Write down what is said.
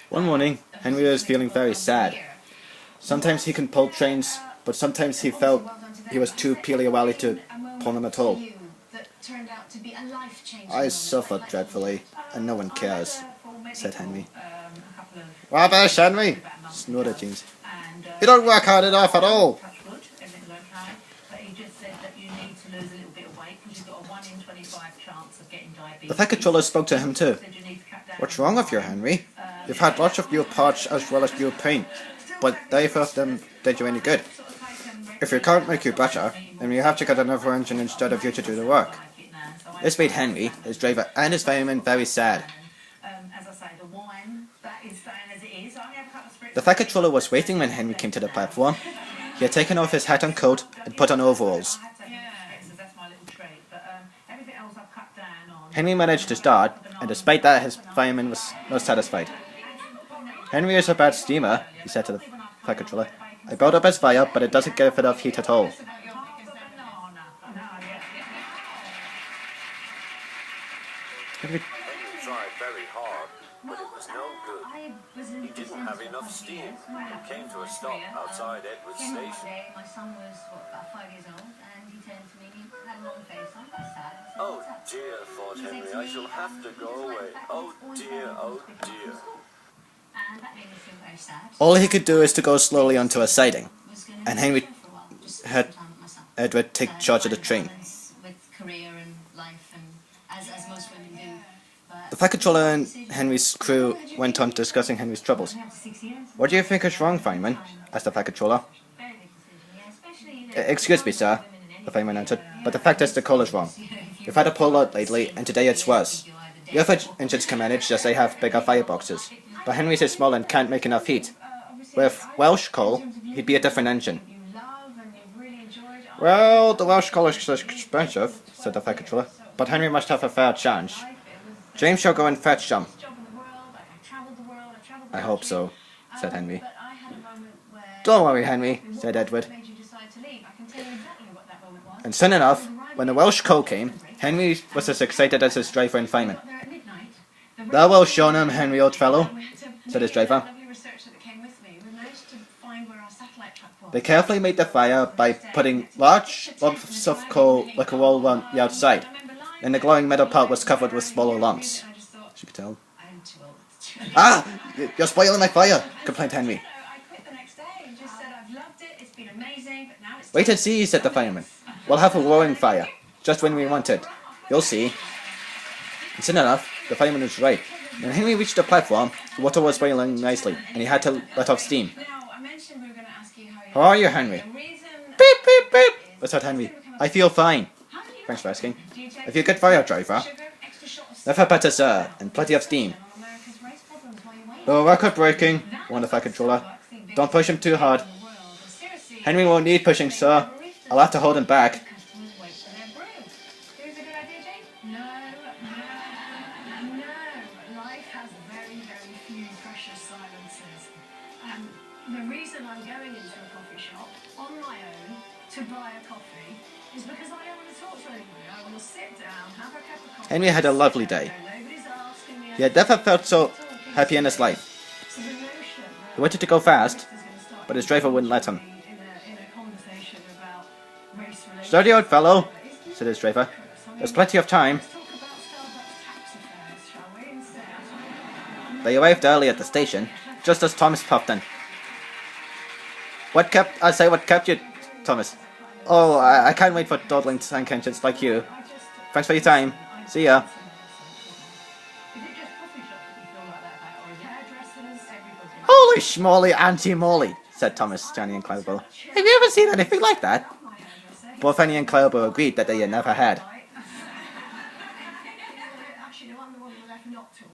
One morning, Henry was feeling very sad. Sometimes he can pull trains, but sometimes he felt he was too peely-wally to pull them at all. I suffered dreadfully, and no one cares, said Henry. Rubbish, Henry, snorted James. You don't work hard enough at all. The Fat Controller spoke to him too. What's wrong with you, Henry? You've had lots of new parts as well as new paint, but neither of them did you any good. If you can't make you better, then you have to get another engine instead of you to do the work. This made Henry, his driver, and his fireman very sad. The Fat Controller was waiting when Henry came to the platform. He had taken off his hat and coat and put on overalls. Henry managed to start, and despite that his fireman was not satisfied. Henry is a bad steamer, he said to the Fat Controller. I built up his fire, but it doesn't give enough heat at all. He tried very hard, but it was no good. He didn't have enough steam and came to a stop outside Edward's station. My son was about 5 years old, and he turned to me and he had a long face. I'm quite sad. Oh dear, thought Henry, I shall have to go away. Oh dear, oh dear. And that made me feel very sad. All he could do is to go slowly onto a siding, and Henry had Edward take charge of the train. With career and life, and as most women do. The Fat Controller and Henry's crew went on discussing Henry's troubles. What do you think is wrong, fireman? Asked the Fat Controller. Excuse me, sir, the fireman answered, but the fact is the coal is wrong. We've had a pull out lately, and today it's worse. The other engines can manage as they have bigger fireboxes, but Henry's is small and can't make enough heat. With Welsh coal, he'd be a different engine. Well, the Welsh coal is expensive, said the Fat Controller, but Henry must have a fair chance. James shall go and fetch some. I hope so, said Henry. Don't worry, Henry, said Edward. And soon enough, when the Welsh coal came, Henry was as excited as his driver and fireman. Thou wilt show him, Henry, old fellow, said his driver. They carefully made the fire by putting large lumps of coal like a wall around the outside, and the glowing metal part was covered with smaller lumps. She could tell. Ah! You're spoiling my fire, complained Henry. Wait and see, said the fireman. We'll have a roaring fire, just when we want it. You'll see. And soon enough, the fireman was right. When Henry reached the platform, the water was boiling nicely, and he had to let off steam. How are you, Henry? Beep, beep, beep, whispered Henry. I feel fine. Thanks for asking. If you're a good fire driver. Never better, sir, and plenty of steam. The record breaking, warned the Fat Controller. Don't push him too hard. Henry won't need pushing, sir. I'll have to hold him back. The reason I'm going into a coffee shop on my own to buy a coffee is because I don't want to talk to anybody. I want to sit down, have a cup of coffee. Henry had a lovely day. He had never felt so happy in his life. He wanted to go fast, but his driver wouldn't let him. Steady, old fellow, said his driver. There's plenty of time. They arrived early at the station, just as Thomas popped in. What kept you, Thomas? Oh, I can't wait for dawdling tank engines like you. Thanks for your time. See ya. Holy schmoly, anti-moly, said Thomas, Johnny and Cloudbo. Have you ever seen anything like that? Both Annie and Cloudbo agreed that they had never had.